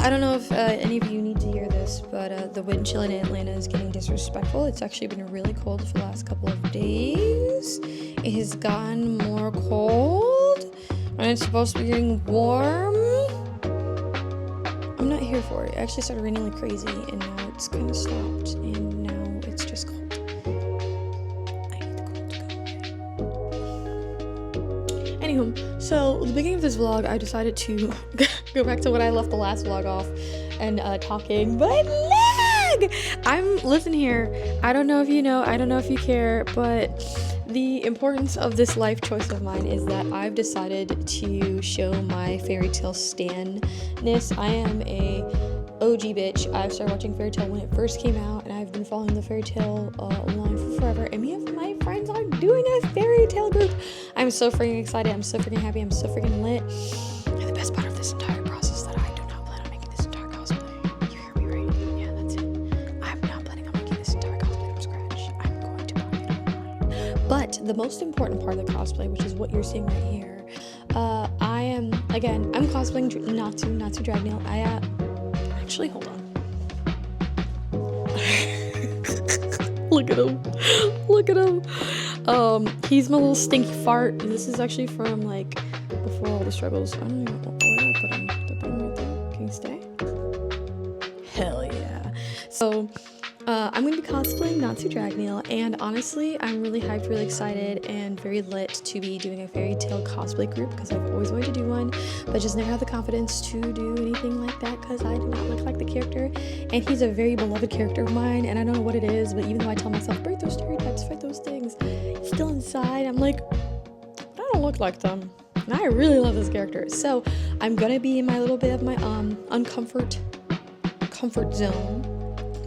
I don't know if any of you need to hear this, but the wind chill in Atlanta is getting disrespectful. It's actually been really cold for the last couple of days. It has gotten more cold, and it's supposed to be getting warm. I'm not here for it. It actually started raining like crazy, and now it's kind of stopped, and now it's just cold. I need the cold to go away. Anywho, so at the beginning of this vlog, I decided to go back to what I left the last vlog off and talking, but lag! Listen here, I don't know if you know, I don't know if you care, but the importance of this life choice of mine is that I've decided to show my fairy tale stan-ness. I am a OG bitch. I've started watching fairy tale when it first came out, and I've been following the fairy tale line for forever, and me and my friends are doing a fairy tale group. I'm so freaking excited, I'm so freaking happy, I'm so freaking lit. And the best part of this entire process that I do not plan on making this entire cosplay. You hear me right? Yeah, that's it. I'm not planning on making this entire cosplay from scratch. I'm going to buy it online. But the most important part of the cosplay, which is what you're seeing right here, I'm cosplaying Natsu Dragneel. Actually, hold on. Look at him. Look at him. He's my little stinky fart. This is actually from, like, before all the struggles. I don't even know where did I put him. Did I put him right there? Can he stay? Hell yeah. So, I'm going to be cosplaying Natsu Dragneel, and honestly, I'm really hyped, really excited, and very lit to be doing a fairy tale cosplay group, because I've always wanted to do one, but just never had the confidence to do anything like that, because I do not look like the character, and he's a very beloved character of mine, and I don't know what it is, but even though I tell myself, break those stereotypes, fight those things, still inside, I'm like, I don't look like them. And I really love this character. So I'm gonna be in my little bit of my comfort zone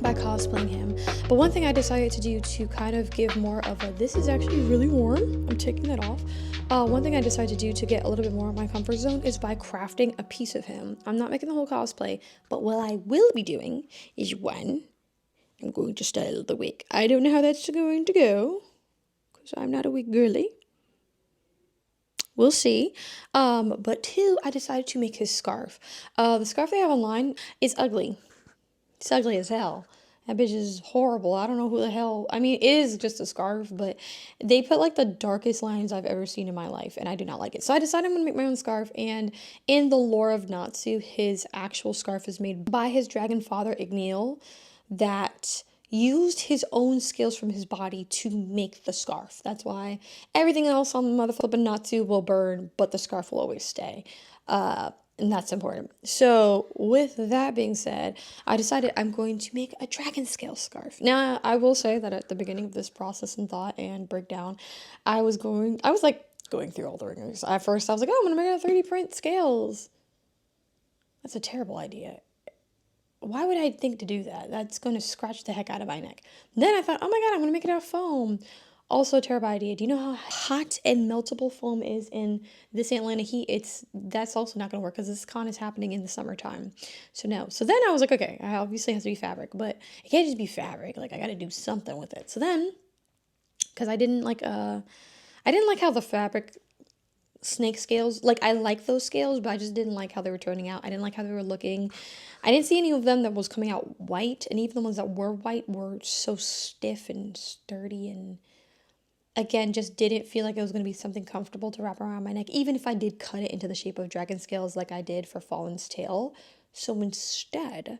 by cosplaying him. But one thing I decided to do to kind of give more of a, this is actually really warm, I'm taking that off. One thing I decided to do to get a little bit more of my comfort zone is by crafting a piece of him. I'm not making the whole cosplay, but what I will be doing is one, I'm going to style the wig. I don't know how that's going to go, because I'm not a wig girly. We'll see. But two, I decided to make his scarf. The scarf they have online is ugly. It's ugly as hell. That bitch is horrible. I don't know who the hell. I mean, it is just a scarf, but they put like the darkest lines I've ever seen in my life, and I do not like it. So I decided I'm gonna make my own scarf. And in the lore of Natsu, his actual scarf is made by his dragon father Igneel, that used his own skills from his body to make the scarf. That's why everything else on the motherfucking Natsu will burn, but the scarf will always stay. And that's important. So with that being said, I decided I'm going to make a dragon scale scarf. Now, I will say that at the beginning of this process and thought and breakdown, I was like going through all the ringers. At first, I was like, oh, I'm gonna make a 3D print scales. That's a terrible idea. Why would I think to do that? That's going to scratch the heck out of my neck. Then I thought, oh my god, I'm going to make it out of foam. Also a terrible idea. Do you know how hot and meltable foam is in this Atlanta heat? That's also not going to work, because this con is happening in the summertime. So no. So then I was like, okay, I obviously has to be fabric, but it can't just be fabric. Like, I got to do something with it. So then, because I didn't like how the fabric snake scales, like, I like those scales, but I just didn't like how they were turning out. I didn't like how they were looking. I didn't see any of them that was coming out white, and even the ones that were white were so stiff and sturdy, and again, just didn't feel like it was going to be something comfortable to wrap around my neck, even if I did cut it into the shape of dragon scales like I did for Fallen's Tale. So instead,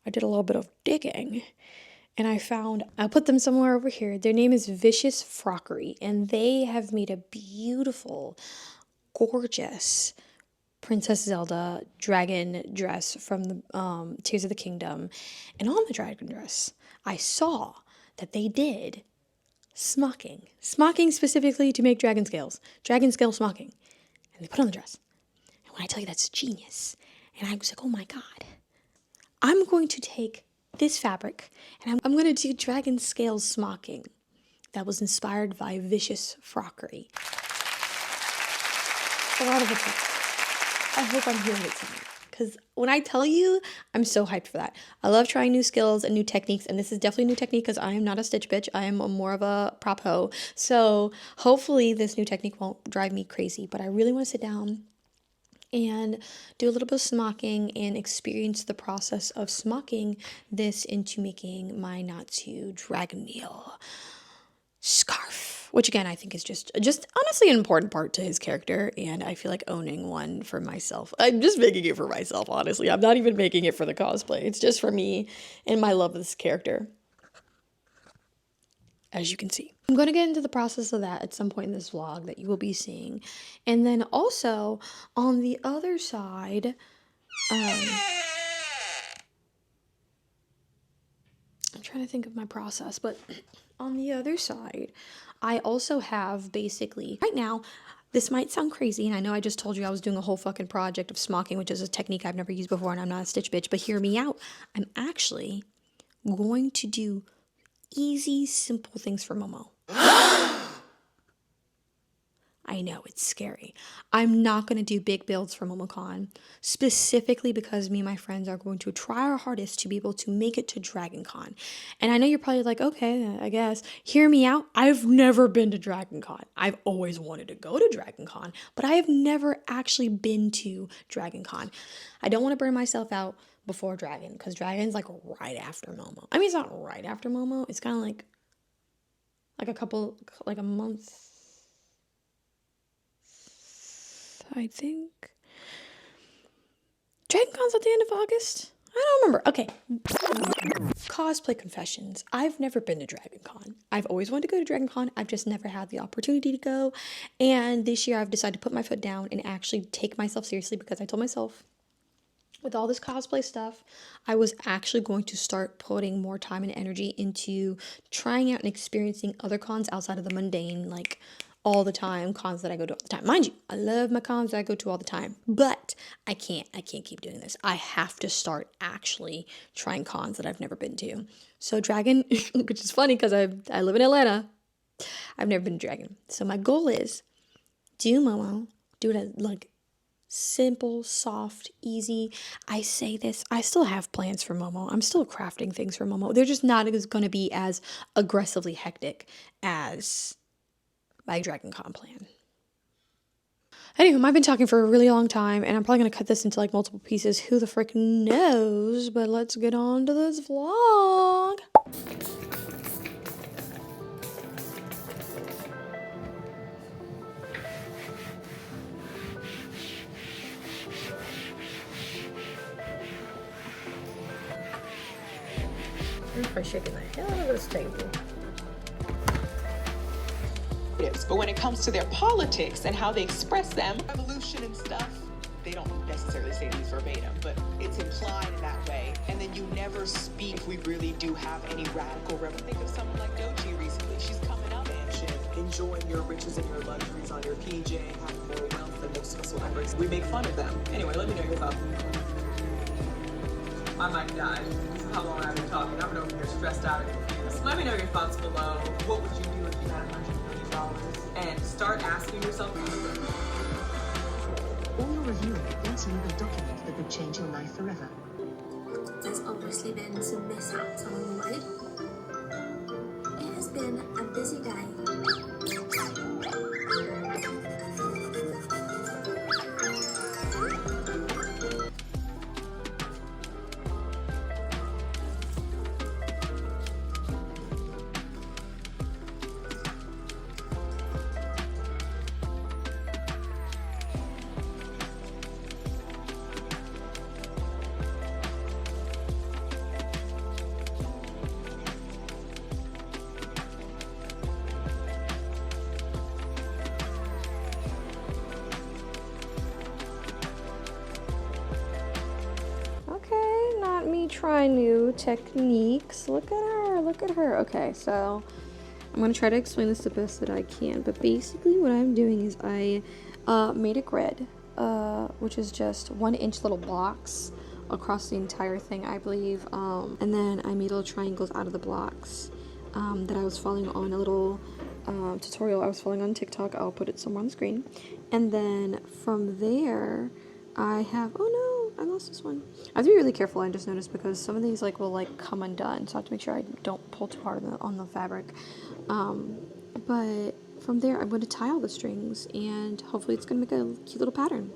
I did a little bit of digging, and I'll put them somewhere over here. Their name is Vicious Frockery, and they have made a beautiful, gorgeous Princess Zelda dragon dress from the Tears of the Kingdom. And on the dragon dress, I saw that they did smocking specifically to make dragon scale smocking, and they put on the dress. And when I tell you, that's genius. And I was like, oh my god, I'm going to take this fabric and I'm going to do dragon scale smocking that was inspired by Vicious Frockery. A lot of it. I hope I'm hearing it tonight, because when I tell you, I'm so hyped for that. I love trying new skills and new techniques, and this is definitely a new technique, because I am not a stitch bitch. I am more of a prop hoe. So hopefully this new technique won't drive me crazy, but I really want to sit down and do a little bit of smocking and experience the process of smocking this into making my Natsu Dragneel scarf, which again I think is just honestly an important part to his character, and I feel like owning one for myself. I'm just making it for myself, honestly. I'm not even making it for the cosplay. It's just for me and my love of this character, as you can see. I'm going to get into the process of that at some point in this vlog that you will be seeing. And then also on the other side, I'm trying to think of my process, but on the other side, I also have basically, right now, this might sound crazy, and I know I just told you I was doing a whole fucking project of smocking, which is a technique I've never used before, and I'm not a stitch bitch, but hear me out. I'm actually going to do easy, simple things for Momo. I know, it's scary. I'm not going to do big builds for Momocon, specifically because me and my friends are going to try our hardest to be able to make it to Dragon Con. And I know you're probably like, okay, I guess. Hear me out. I've never been to Dragon Con. I've always wanted to go to Dragon Con, but I have never actually been to Dragon Con. I don't want to burn myself out before Dragon, because Dragon's like right after Momo. I mean, it's not right after Momo. It's kind of like a month, I think. Dragon Con's at the end of August? I don't remember. Okay. Cosplay confessions. I've never been to Dragon Con. I've always wanted to go to Dragon Con. I've just never had the opportunity to go. And this year I've decided to put my foot down and actually take myself seriously, because I told myself, with all this cosplay stuff, I was actually going to start putting more time and energy into trying out and experiencing other cons outside of the mundane, like all the time cons that I go to all the time. Mind you, I love my cons that I go to all the time, but I can't keep doing this. I have to start actually trying cons that I've never been to. So Dragon, which is funny because I live in Atlanta, I've never been to Dragon. So my goal is do Momo, do it like simple, soft, easy. I say this, I still have plans for Momo. I'm still crafting things for Momo. They're just not going to be as aggressively hectic as my Dragon Con plan. Anywho, I've been talking for a really long time, and I'm probably going to cut this into like multiple pieces. Who the frick knows? But let's get on to this vlog. I'm probably shaking the hell out of this table. But when it comes to their politics and how they express them, revolution and stuff, they don't necessarily say these verbatim, but it's implied in that way. And then you never speak if we really do have any radical revolution. Think of someone like Doji recently. She's coming up and enjoying your riches and your luxuries on your PJ, having more wealth than most of us will ever. We make fun of them. Anyway, let me know your thoughts. I might die. This is how long I've been talking. I'm over here stressed out and confused. Let me know your thoughts below. What would you do if you had $100 million? And start asking yourself. All you're reviewing once you leave a document that would change your life forever. There's obviously been some mishaps along the way. It has been a busy day. Try new techniques. Look at her. Okay, so I'm gonna try to explain this the best that I can, but basically what I'm doing is I made a grid, which is just 1-inch little blocks across the entire thing, I believe, and then I made little triangles out of the blocks that I was following on a little tutorial I was following on TikTok. I'll put it somewhere on the screen, and then from there I have, oh no, I lost this one. I have to be really careful, I just noticed, because some of these will come undone, so I have to make sure I don't pull too hard on the fabric. But from there I'm going to tie all the strings, and hopefully it's going to make a cute little pattern.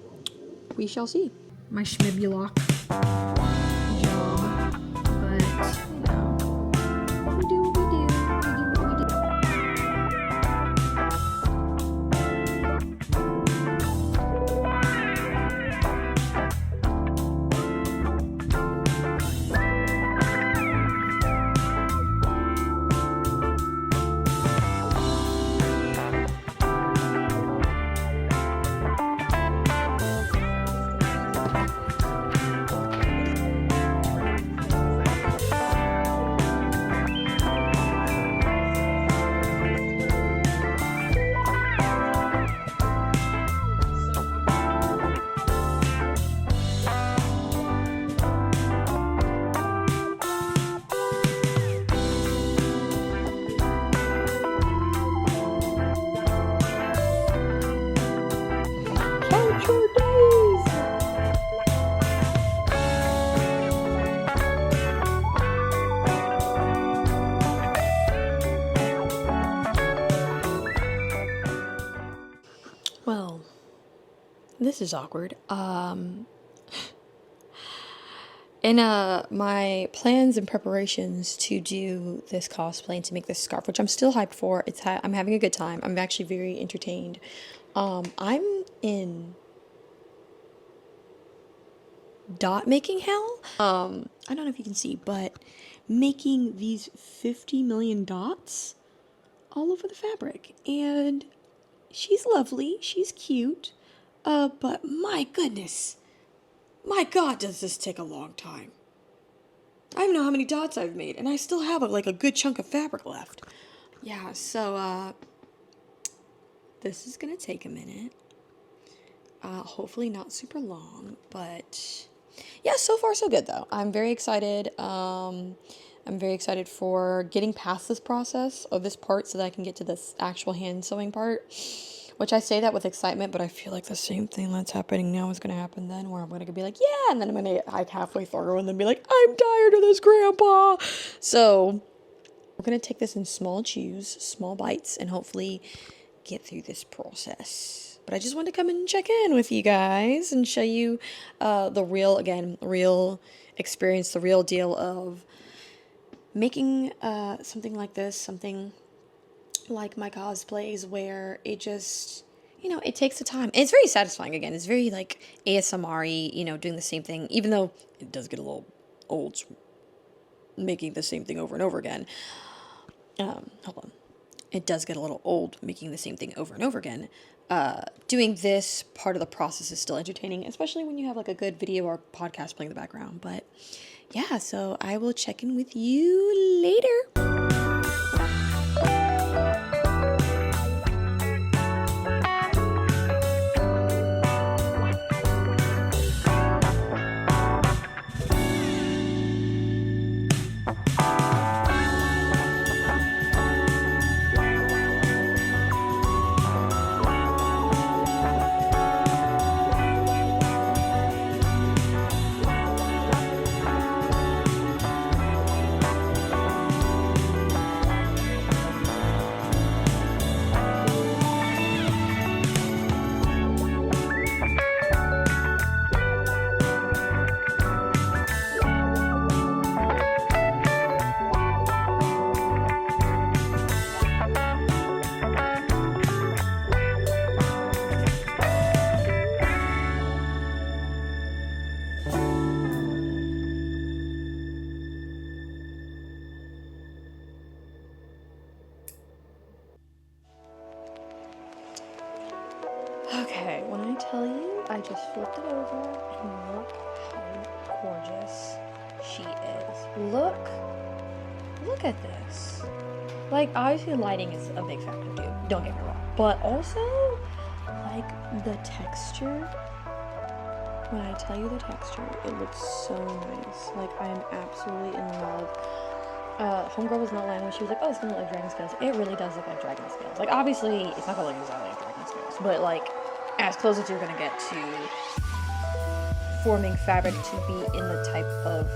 we shall see. My schmibulok job, but you know, we do what we do. We do what we do. Well, this is awkward. In my plans and preparations to do this cosplay and to make this scarf, which I'm still hyped for, I'm having a good time. I'm actually very entertained. I'm in dot making hell. I don't know if you can see, but making these 50 million dots all over the fabric, and she's lovely, she's cute, but my goodness, my God, does this take a long time. I don't even know how many dots I've made, and I still have a good chunk of fabric left. Yeah, so, this is gonna take a minute. Hopefully not super long, but yeah, so far so good though. I'm very excited. I'm very excited for getting past this process of this part so that I can get to this actual hand sewing part, which I say that with excitement, but I feel like the same thing that's happening now is going to happen then, where I'm going to be like, yeah, and then I'm going to get like halfway through and then be like, I'm tired of this, Grandpa. So we're going to take this in small chews, small bites, and hopefully get through this process. But I just wanted to come and check in with you guys and show you the real experience, the real deal of making something like this, something like my cosplays, where it just, it takes the time. And it's very satisfying, again. It's very, like, ASMR-y, doing the same thing, even though it does get a little old making the same thing over and over again. Hold on. It does get a little old making the same thing over and over again. Doing this part of the process is still entertaining, especially when you have, like, a good video or podcast playing in the background. But yeah, so I will check in with you later. Okay, when I tell you, I just flipped it over and look how gorgeous she is. Look at this. Like, obviously lighting is a big factor too, don't get me wrong. But also, like, the texture. When I tell you the texture, it looks so nice. Like, I am absolutely in love. Homegirl was not lying when she was like, oh, it's gonna look like dragon scales. It really does look like dragon scales. Like, obviously, it's not gonna look exactly like dragon scales, but, like, as close as you're gonna get to forming fabric to be in the type of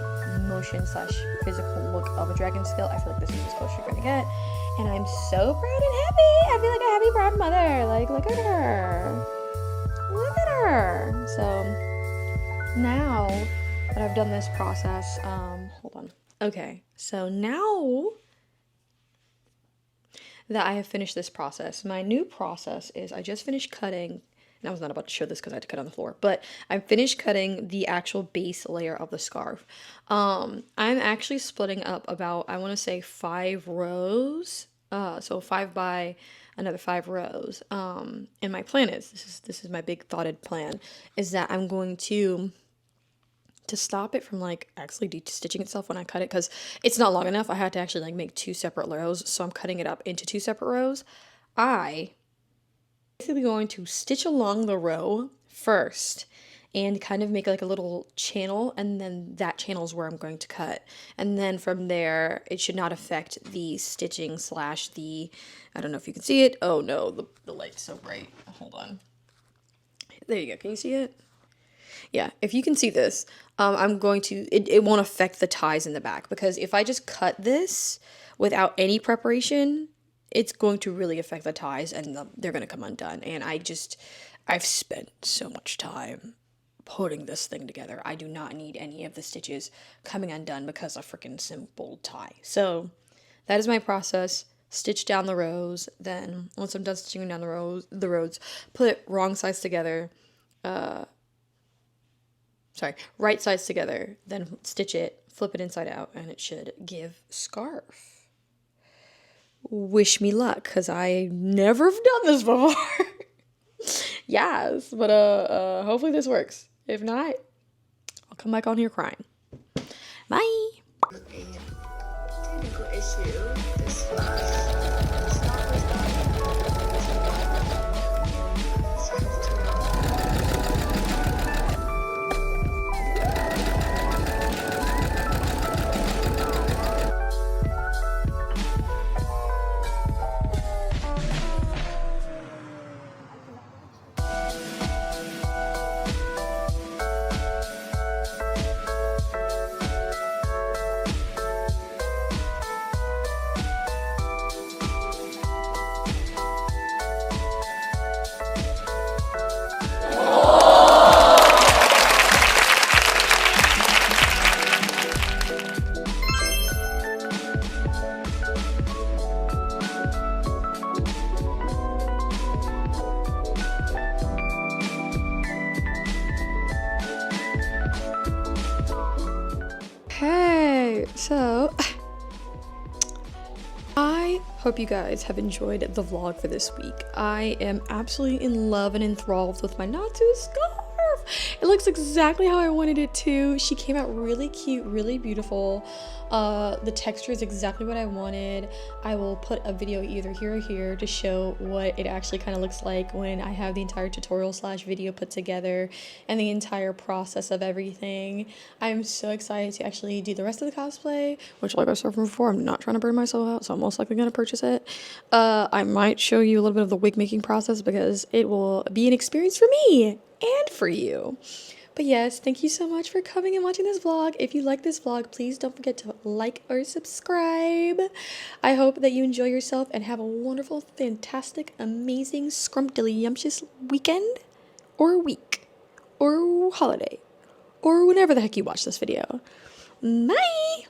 motion / physical look of a dragon scale, I feel like this is as close as you're gonna get. And I'm so proud and happy. I feel like a happy, proud mother. Like, look at her. Look at her. So now that I've done this process, hold on. Okay, so now that I have finished this process, my new process is I just finished cutting, and I was not about to show this because I had to cut on the floor, but I finished cutting the actual base layer of the scarf. I'm actually splitting up about, I want to say 5 rows, so 5 by another 5 rows. And my plan is, this is my big thoughted plan, is that I'm going to stop it from like actually de-stitching itself when I cut it, because it's not long enough. I had to actually like make 2 separate rows, so I'm cutting it up into 2 separate rows. I basically going to stitch along the row first and kind of make like a little channel, and then that channel is where I'm going to cut, and then from there it should not affect the stitching slash the, I don't know if you can see it. Oh no, the light's so bright. Hold on, there you go. Can you see it? Yeah, if you can see this, I'm going to, it won't affect the ties in the back, because if I just cut this without any preparation, it's going to really affect the ties, and they're going to come undone. And I've spent so much time putting this thing together. I do not need any of the stitches coming undone because of freaking simple tie. So that is my process. Stitch down the rows. Then once I'm done stitching down the rows, put wrong sides together, right sides together, then stitch it, flip it inside out, and it should give scarf. Wish me luck, because I never have done this before. Yes, but hopefully this works. If not, I'll come back on here crying. Bye. A technical issue. This Hey, so I hope you guys have enjoyed the vlog for this week. I am absolutely in love and enthralled with my Natsu scarf. It looks exactly how I wanted it to. She came out really cute, really beautiful. The texture is exactly what I wanted. I will put a video either here or here to show what it actually kind of looks like when I have the entire tutorial slash video put together and the entire process of everything. I'm so excited to actually do the rest of the cosplay, which, like I said from before, I'm not trying to burn myself out, so I'm most likely going to purchase it. I might show you a little bit of the wig making process, because it will be an experience for me and for you. But yes, thank you so much for coming and watching this vlog. If you like this vlog, please don't forget to like or subscribe. I hope that you enjoy yourself and have a wonderful, fantastic, amazing, scrumptious weekend or week or holiday or whenever the heck you watch this video. Bye!